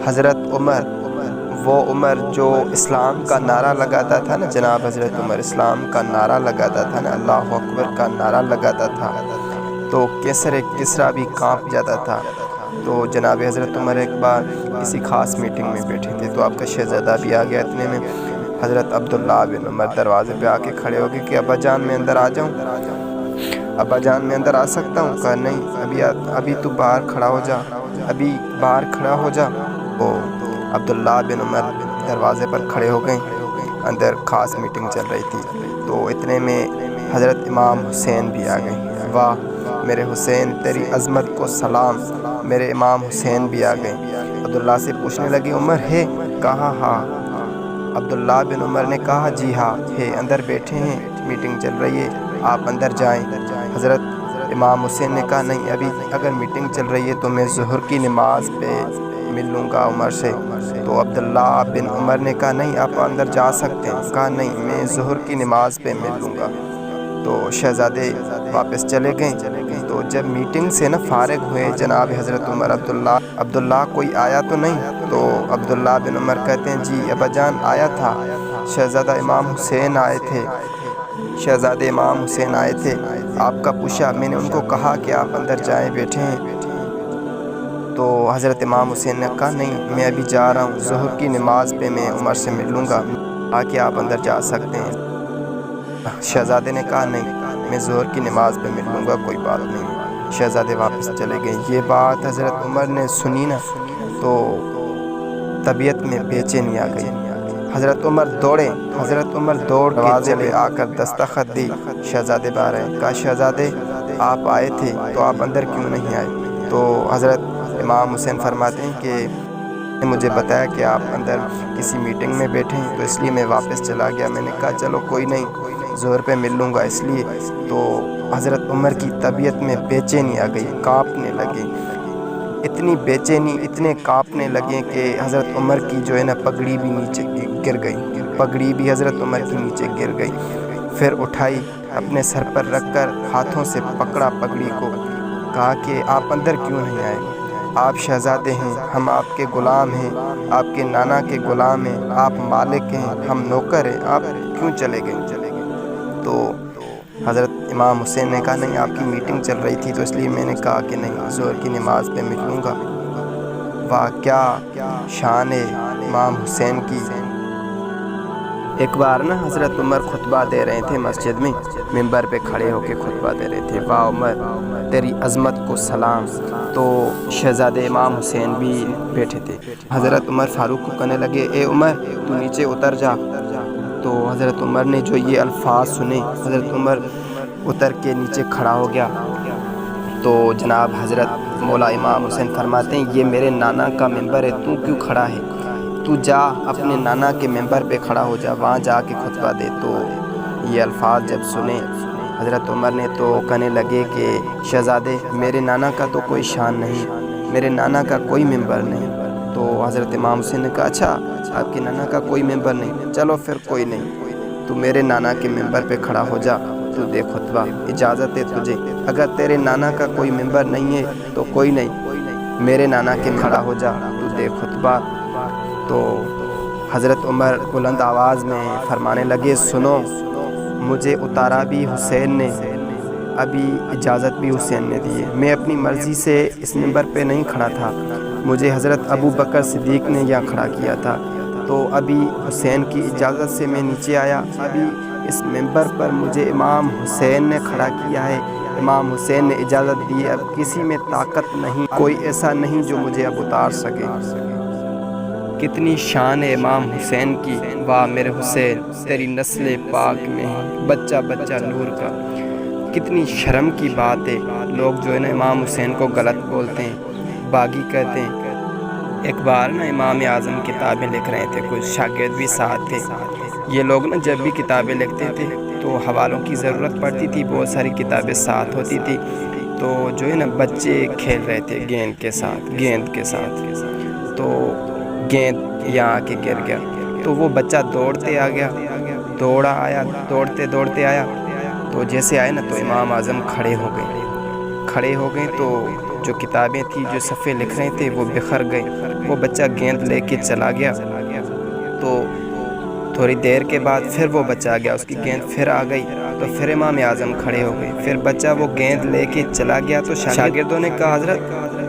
حضرت عمر، وہ عمر جو اسلام کا نعرہ لگاتا تھا نا، جناب حضرت عمر اسلام کا نعرہ لگاتا تھا نا، اللہ اکبر کا نعرہ لگاتا تھا، تو کسرا بھی کانپ جاتا تھا۔ تو جناب حضرت عمر ایک بار کسی خاص میٹنگ میں بیٹھے تھے، تو آپ کا شہزادہ بھی آ گیا۔ اتنے میں حضرت عبداللہ بن عمر دروازے پہ آ کے کھڑے ہو گئے کہ ابا جان میں اندر آ جاؤں، ابا جان میں اندر آ سکتا ہوں؟ کہا نہیں، ابھی تو باہر کھڑا ہو جا، ابھی باہر کھڑا ہو جا۔ تو عبداللہ بن عمر دروازے پر کھڑے ہو گئے، اندر خاص میٹنگ چل رہی تھی۔ تو اتنے میں حضرت امام حسین بھی آ گئے۔ واہ میرے حسین، تیری عظمت کو سلام، میرے امام حسین بھی آ گئے۔ عبداللہ سے پوچھنے لگے عمر ہے کہاں؟ ہاں۔ عبداللہ بن عمر نے کہا جی ہاں ہے، اندر بیٹھے ہیں، میٹنگ چل رہی ہے، آپ اندر جائیں۔ حضرت امام حسین نے کہا نہیں، ابھی اگر میٹنگ چل رہی ہے تو میں ظہر کی نماز پہ مل لوں گا عمر سے۔ تو عبداللہ بن عمر نے کہا نہیں، آپ اندر جا سکتے ہیں۔ کہا نہیں، میں ظہر کی نماز پہ مل لوں گا۔ تو شہزادے واپس چلے گئے۔ تو جب میٹنگ سے نا فارغ ہوئے جناب حضرت عمر، عبداللہ کوئی آیا تو نہیں؟ تو عبداللہ بن عمر کہتے ہیں جی ابا جان آیا تھا، شہزادہ امام حسین آئے تھے، شہزادے امام حسین آئے تھے، آپ کا پوچھا، میں نے ان کو کہا کہ آپ اندر جائیں، بیٹھے ہیں۔ تو حضرت امام حسین نے کہا نہیں، میں ابھی جا رہا ہوں، ظہر کی نماز پہ میں عمر سے مل لوں گا، آ کے آپ اندر جا سکتے ہیں۔ شہزادے نے کہا نہیں، میں ظہر کی نماز پہ مل لوں گا، کوئی بات نہیں۔ شہزادے واپس چلے گئے۔ یہ بات حضرت عمر نے سنی نا تو طبیعت میں بے چینی آ گئی۔ حضرت عمر دوڑے، حضرت عمر دوڑ دروازے پہ آ کر دستخط دی، شہزادے باہر آئے۔ کہا شہزادے آپ آئے تھے تو آپ اندر کیوں نہیں آئے؟ تو حضرت امام حسین فرماتے ہیں کہ مجھے بتایا کہ آپ اندر کسی میٹنگ میں بیٹھے ہیں، تو اس لیے میں واپس چلا گیا۔ میں نے کہا چلو کوئی نہیں، ظہر پہ مل لوں گا اس لیے۔ تو حضرت عمر کی طبیعت میں بے چینی آ گئی، کانپنے لگے، اتنی بے چینی، اتنے کانپنے لگے کہ حضرت عمر کی جو ہے نا پگڑی بھی نیچے گر گئی، پگڑی بھی حضرت عمر کی نیچے گر گئی۔ پھر اٹھائی، اپنے سر پر رکھ کر ہاتھوں سے پکڑا پگڑی کو، کہا کہ آپ اندر کیوں نہیں آئے؟ آپ شہزادے ہیں، ہم آپ کے غلام ہیں، آپ کے نانا کے غلام ہیں، آپ مالک ہیں، ہم نوکر ہیں، آپ کیوں چلے گئے؟ تو حضرت امام حسین نے کہا نہیں، آپ کی میٹنگ چل رہی تھی تو اس لیے میں نے کہا کہ نہیں، ظہر کی نماز پہ مل لوں گا۔ واہ کیا شان ہے امام حسین کی۔ ایک بار نا حضرت عمر خطبہ دے رہے تھے مسجد میں، ممبر پہ کھڑے ہو کے خطبہ دے رہے تھے۔ واہ عمر، تیری عظمت کو سلام۔ تو شہزادے امام حسین بھی بیٹھے تھے۔ حضرت عمر فاروق کو کہنے لگے اے عمر تو نیچے اتر جا۔ تو حضرت عمر نے جو یہ الفاظ سنے، حضرت عمر اتر کے نیچے کھڑا ہو گیا۔ تو جناب حضرت مولا امام حسین فرماتے ہیں یہ میرے نانا کا ممبر ہے، تو کیوں کھڑا ہے؟ تو جا اپنے نانا کے ممبر پہ کھڑا ہو جا، وہاں جا کے خطبہ دے۔ تو یہ الفاظ جب سنے حضرت عمر نے تو کہنے لگے کہ شہزادے میرے نانا کا تو کوئی شان نہیں، میرے نانا کا کوئی ممبر نہیں۔ تو حضرت امام حسین نے کہا اچھا آپ کے نانا کا کوئی ممبر نہیں، چلو پھر کوئی نہیں، تو میرے نانا کے ممبر پہ کھڑا ہو جا، تو دے خطبہ، اجازت ہے تجھے۔ اگر تیرے نانا کا کوئی ممبر نہیں ہے تو کوئی نہیں، میرے نانا کے کھڑا ہو جا، تو دے خطبہ۔ تو حضرت عمر بلند آواز میں فرمانے لگے سنو، مجھے اتارا بھی حسین نے، ابھی اجازت بھی حسین نے دی ہے، میں اپنی مرضی سے اس ممبر پہ نہیں کھڑا تھا، مجھے حضرت ابو بکر صدیق نے یہاں کھڑا کیا تھا، تو ابھی حسین کی اجازت سے میں نیچے آیا، ابھی اس ممبر پر مجھے امام حسین نے کھڑا کیا ہے، امام حسین نے اجازت دی ہے، اب کسی میں طاقت نہیں، کوئی ایسا نہیں جو مجھے اب اتار سکے۔ کتنی شان ہے امام حسین کی، واہ میرے حسین تیری نسل پاک میں ہے بچہ بچہ نور کا۔ کتنی شرم کی بات ہے، لوگ جو ہے نا امام حسین کو غلط بولتے ہیں، باغی کہتے ہیں۔ ایک بار نا امام اعظم کتابیں لکھ رہے تھے، کچھ شاگرد بھی ساتھ تھے۔ یہ لوگ نا جب بھی کتابیں لکھتے تھے تو حوالوں کی ضرورت پڑتی تھی، بہت ساری کتابیں ساتھ ہوتی تھی، تو جو ہے نا بچے کھیل رہے تھے گیند کے ساتھ، تو گیند یہاں آ کے گر گیا، تو وہ بچہ دوڑتے آ گیا، دوڑتے آیا، تو جیسے آئے نا تو امام اعظم کھڑے ہو گئے تو جو کتابیں تھیں، جو صفحے لکھ رہے تھے وہ بکھر گئے۔ وہ بچہ گیند لے کے چلا گیا، تو تھوڑی دیر کے بعد پھر وہ بچہ آ گیا، اس کی گیند پھر آ گئی، تو پھر امام اعظم کھڑے ہو گئے۔ پھر بچہ وہ گیند لے کے چلا گیا تو شاگردوں نے کہا حضرت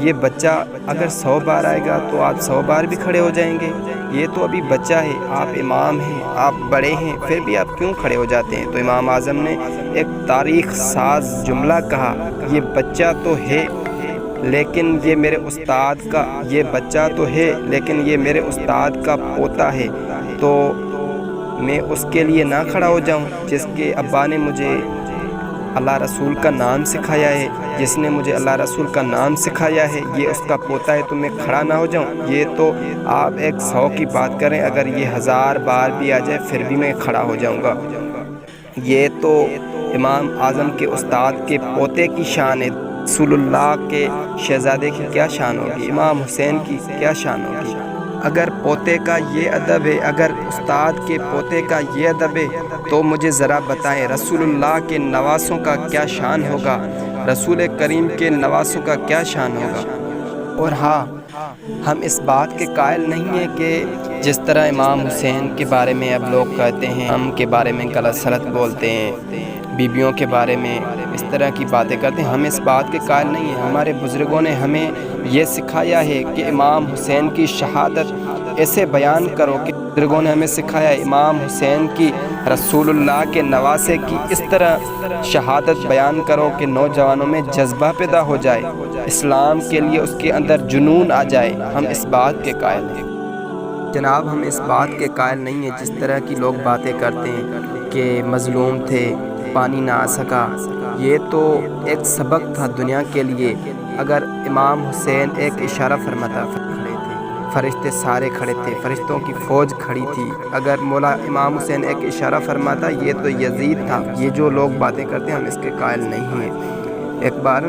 یہ بچہ اگر 100 بار آئے گا تو آپ 100 بار بھی کھڑے ہو جائیں گے، یہ تو ابھی بچہ ہے، آپ امام ہیں، آپ بڑے ہیں، پھر بھی آپ کیوں کھڑے ہو جاتے ہیں؟ تو امام اعظم نے ایک تاریخ ساز جملہ کہا، یہ بچہ تو ہے لیکن یہ میرے استاد کا، یہ بچہ تو ہے لیکن یہ میرے استاد کا پوتا ہے، تو میں اس کے لیے نہ کھڑا ہو جاؤں جس کے ابا نے مجھے اللہ رسول کا نام سکھایا ہے، جس نے مجھے اللہ رسول کا نام سکھایا ہے، یہ اس کا پوتا ہے، تو میں کھڑا نہ ہو جاؤں؟ یہ تو آپ 100 کی بات کریں، اگر یہ 1000 بار بھی آ جائے پھر بھی میں کھڑا ہو جاؤں گا۔ یہ تو امام اعظم کے استاد کے پوتے کی شان ہے، رسول اللہ کے شہزادے کی کیا شان ہوگی، امام حسین کی کیا شان ہوگی؟ اگر پوتے کا یہ ادب ہے، اگر استاد کے پوتے کا یہ ادب ہے، تو مجھے ذرا بتائیں رسول اللہ کے نواسوں کا کیا شان ہوگا، رسول کریم کے نواسوں کا کیا شان ہوگا؟ اور ہاں، ہم اس بات کے قائل نہیں ہیں کہ جس طرح امام حسین کے بارے میں اب لوگ کہتے ہیں، ہم کے بارے میں غلط سلط بولتے ہیں، بیویوں کے بارے میں اس طرح کی باتیں کرتے ہیں، ہم اس بات کے قائل نہیں ہیں۔ ہمارے بزرگوں نے ہمیں یہ سکھایا ہے کہ امام حسین کی شہادت ایسے بیان کرو کہ بزرگوں نے ہمیں سکھایا ہے امام حسین کی، رسول اللہ کے نواسے کی اس طرح شہادت بیان کرو کہ نوجوانوں میں جذبہ پیدا ہو جائے، اسلام کے لیے اس کے اندر جنون آ جائے۔ ہم اس بات کے قائل ہیں جناب، ہم اس بات کے قائل نہیں ہیں جس طرح کی لوگ باتیں کرتے ہیں کہ مظلوم تھے، پانی نہ آ سکا۔ یہ تو ایک سبق تھا دنیا کے لیے۔ اگر امام حسین ایک اشارہ فرماتا، کھڑے تھے، فرشتے سارے کھڑے تھے، فرشتوں کی فوج کھڑی تھی۔ اگر مولا امام حسین ایک اشارہ فرماتا، یہ تو یزید تھا۔ یہ جو لوگ باتیں کرتے ہیں ہم اس کے قائل نہیں ہیں۔ ایک بار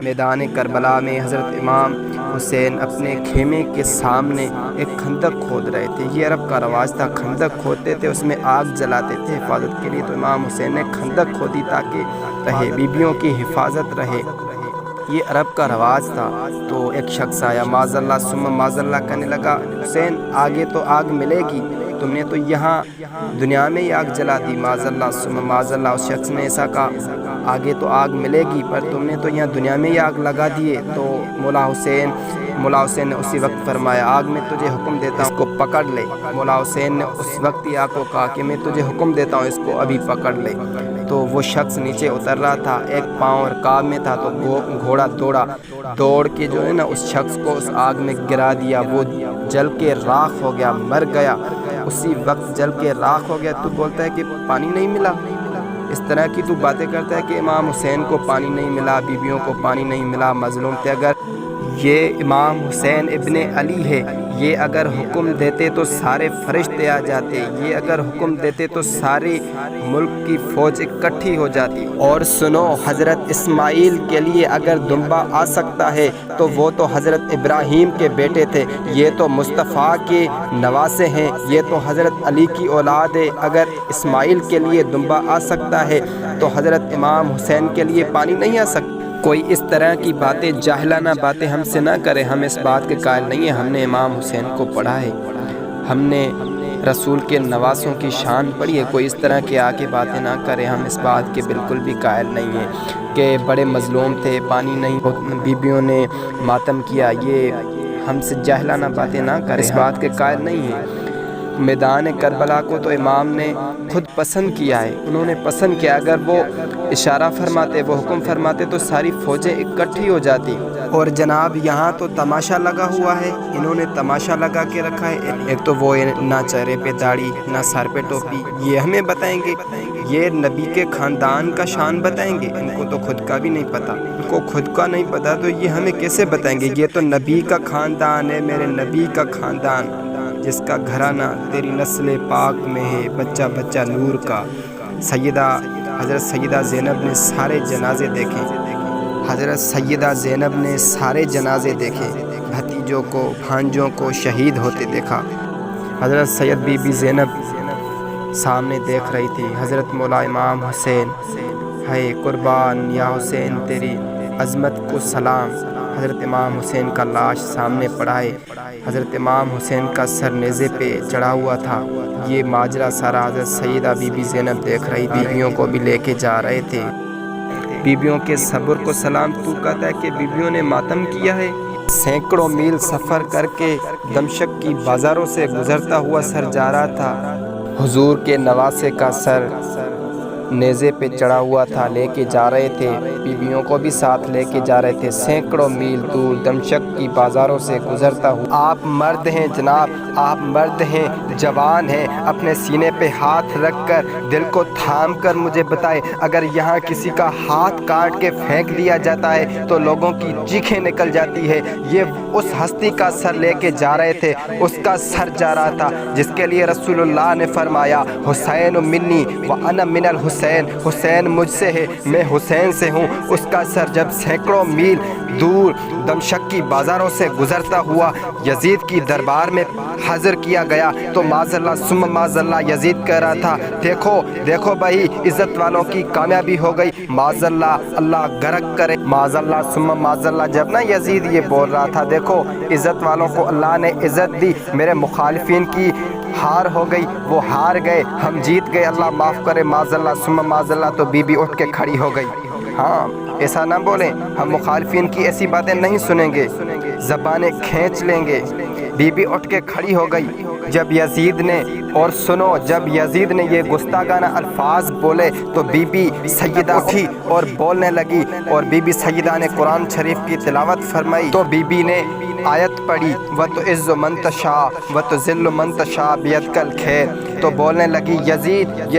میدان کربلا میں حضرت امام حسین اپنے خیمے کے سامنے ایک خندق کھود رہے تھے۔ یہ عرب کا رواج تھا، خندق کھودتے تھے، اس میں آگ جلاتے تھے حفاظت کے لیے۔ تو امام حسین نے خندق کھودی تاکہ رہے، بیبیوں کی حفاظت رہے، یہ عرب کا رواج تھا۔ تو ایک شخص آیا، معاذ اللہ ثم معاذ اللہ کہنے لگا، حسین آگے تو آگ ملے گی، تم نے تو یہاں دنیا میں ہی آگ جلا دی، معاذ اللہ ثم معاذ اللہ۔ اس شخص نے ایسا کہا، آگے تو آگ ملے گی پر تم نے تو یہاں دنیا میں ہی آگ لگا دیے۔ تو مولا حسین نے اسی وقت فرمایا، آگ میں تجھے حکم دیتا ہوں اس کو پکڑ لے۔ مولا حسین نے اس وقت ہی آگ کو کہا کہ میں تجھے حکم دیتا ہوں اس کو ابھی پکڑ لے۔ تو وہ شخص نیچے اتر رہا تھا، ایک پاؤں رکاب میں تھا، تو گھوڑا دوڑ کے جو ہے نا اس شخص کو اس آگ میں گرا دیا۔ وہ جل کے راکھ ہو گیا، مر گیا، اسی وقت جل کے راکھ ہو گیا۔ تو بولتا ہے کہ پانی نہیں ملا، اس طرح کی تو باتیں کرتا ہے کہ امام حسین کو پانی نہیں ملا، بیویوں کو پانی نہیں ملا، مظلوم تھے۔ اگر یہ امام حسین ابن علی ہے، یہ اگر حکم دیتے تو سارے فرشتے آ جاتے، یہ اگر حکم دیتے تو سارے ملک کی فوج اکٹھی ہو جاتی۔ اور سنو، حضرت اسماعیل کے لیے اگر دمبا آ سکتا ہے تو وہ تو حضرت ابراہیم کے بیٹے تھے، یہ تو مصطفیٰ کے نواسے ہیں، یہ تو حضرت علی کی اولاد ہے۔ اگر اسماعیل کے لیے دمبا آ سکتا ہے تو حضرت امام حسین کے لیے پانی نہیں آ سکتا۔ کوئی اس طرح کی باتیں، جاہلانہ باتیں ہم سے نہ کرے، ہم اس بات کے قائل نہیں ہیں۔ ہم نے امام حسین کو پڑھا ہے، ہم نے رسول کے نواسوں کی شان پڑھی ہے، کوئی اس طرح کی آ کے باتیں نہ کرے، ہم اس بات کے بالکل بھی قائل نہیں ہیں کہ بڑے مظلوم تھے، پانی نہیں، بیبیوں نے ماتم کیا، یہ ہم سے جاہلانہ باتیں نہ کرے، اس بات کے قائل نہیں ہیں۔ میدان کربلا کو تو امام نے خود پسند کیا ہے، انہوں نے پسند کیا، اگر وہ اشارہ فرماتے، وہ حکم فرماتے تو ساری فوجیں اکٹھی ہو جاتی۔ اور جناب یہاں تو تماشا لگا ہوا ہے، انہوں نے تماشا لگا کے رکھا ہے۔ ایک تو وہ نہ چہرے پہ داڑھی، نہ سر پہ ٹوپی، یہ ہمیں بتائیں گے، یہ نبی کے خاندان کا شان بتائیں گے، ان کو تو خود کا بھی نہیں پتا، ان کو خود کا نہیں پتا تو یہ ہمیں کیسے بتائیں گے؟ یہ تو نبی کا خاندان ہے، میرے نبی کا خاندان، جس کا گھرانہ تیری نسل پاک میں ہے، بچہ بچہ نور کا۔ حضرت سیدہ زینب نے سارے جنازے دیکھے، حضرت سیدہ زینب نے سارے جنازے دیکھے، بھتیجوں کو، بھانجوں کو شہید ہوتے دیکھا۔ حضرت سید بی بی زینب سامنے دیکھ رہی تھی، حضرت مولا امام حسین، ہے قربان یا حسین تیری عظمت کو سلام۔ حضرت امام حسین کا لاش سامنے پڑا ہے، حضرت امام حسین کا سر نیزے پہ چڑھا ہوا تھا۔ یہ ماجرا سارا حضرت سیدہ بی بی زینب دیکھ رہی تھی، بیویوں کو بھی لے کے جا رہے تھے۔ بیویوں کے صبر کو سلام۔ تو کہتا ہے کہ بیویوں نے ماتم کیا ہے۔ سینکڑوں میل سفر کر کے دمشق کی بازاروں سے گزرتا ہوا سر جا رہا تھا۔ حضور کے نواسے کا سر نیزے پہ چڑھا ہوا تھا، لے کے جا رہے تھے، بیویوں کو بھی ساتھ لے کے جا رہے تھے، سینکڑوں میل دور دمشق کی بازاروں سے گزرتا ہوا۔ آپ مرد ہیں جناب، آپ مرد ہیں، جوان ہیں، اپنے سینے پہ ہاتھ رکھ کر دل کو تھام کر مجھے بتائے، اگر یہاں کسی کا ہاتھ کاٹ کے پھینک دیا جاتا ہے تو لوگوں کی چیخیں نکل جاتی ہے۔ یہ اس ہستی کا سر لے کے جا رہے تھے، اس کا سر جا رہا تھا جس کے لیے رسول اللہ نے فرمایا حسین منی وانا من الحسین، حسین مجھ سے ہے، میں حسین سے ہوں۔ اس کا سر جب سینکڑوں میل دور دمشق کی بازاروں سے گزرتا ہوا یزید کی دربار میں حاضر کیا گیا تو معاذ اللہ ثم معاذ اللہ یزید کہہ رہا تھا دیکھو دیکھو بھائی عزت والوں کی کامیابی ہو گئی، معاذ اللہ اللہ غرق کرے، معاذ اللہ ثم معاذ اللہ۔ جب نا یزید یہ بول رہا تھا دیکھو عزت والوں کو اللہ نے عزت دی، میرے مخالفین کی ہار ہو گئی، وہ ہار گئے، ہم جیت گئے، اللہ معاف کرے، معاذ اللہ ثم معاذ اللہ، تو بی بی اٹھ کے کھڑی ہو گئی۔ ہاں ایسا نہ بولیں، ہم مخالفین کی ایسی باتیں نہیں سنیں گے، زبانیں کھینچ لیں گے۔ بی بی اٹھ کے کھڑی ہو گئی جب یزید نے، اور سنو جب یزید نے یہ گستاخانہ الفاظ بولے تو بی بی سیدہ اٹھی اور بولنے لگی، اور بی بی سیدہ نے قرآن شریف کی تلاوت فرمائی تو بی بی نے آیت پڑھی وَتُعِزُّ مَن تَشَاءُ وَتُذِلُّ مَن تَشَاءُ بِیَدِکَ الْخَیرُ، تو بولنے لگی یزید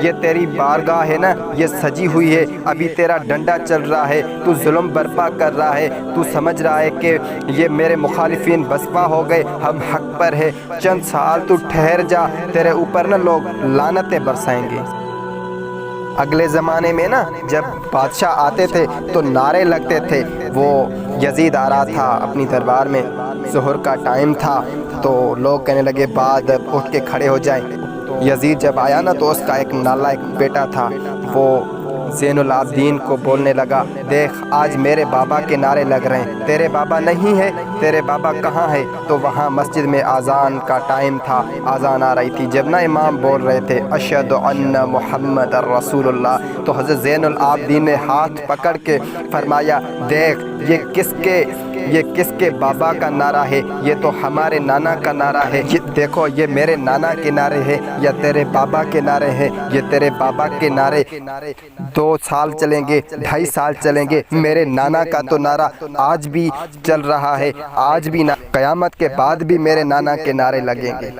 یہ تیری بارگاہ ہے نا، یہ سجی ہوئی ہے، ابھی تیرا ڈنڈا چل رہا ہے، تو ظلم برپا کر رہا ہے، تو سمجھ رہا ہے کہ یہ میرے مخالفین بسپا ہو گئے، ہم حق پر ہے، چند سال تو ٹھہر جا، تیرے اوپر نا لوگ لعنتیں برسائیں گے۔ اگلے زمانے میں نا جب بادشاہ آتے تھے تو نعرے لگتے تھے، وہ یزید آ رہا تھا اپنی دربار میں، ظہر کا ٹائم تھا تو لوگ کہنے لگے بعد اٹھ کے کھڑے ہو جائیں۔ یزید جب آیا نا تو اس کا ایک نالائق بیٹا تھا، وہ زین العابدین کو بولنے لگا دیکھ آج میرے بابا کے نعرے لگ رہے ہیں، تیرے بابا نہیں ہے، تیرے بابا کہاں ہے؟ تو وہاں مسجد میں اذان کا ٹائم تھا، اذان آ رہی تھی، جب نا امام بول رہے تھے اشہد ان محمد رسول اللہ، تو حضرت زین العابدین نے ہاتھ پکڑ کے فرمایا دیکھ یہ کس کے بابا کا نعرہ ہے؟ یہ تو ہمارے نانا کا نعرہ ہے، یہ دیکھو یہ میرے نانا کے نعرے ہیں یا تیرے بابا کے نعرے ہیں؟ یہ تیرے بابا کے نعرے 2 سال چلیں گے، 2.5 سال چلیں گے، میرے نانا کا تو نعرہ آج بھی چل رہا ہے، آج بھی قیامت کے بعد بھی میرے نانا کے نعرے لگیں گے۔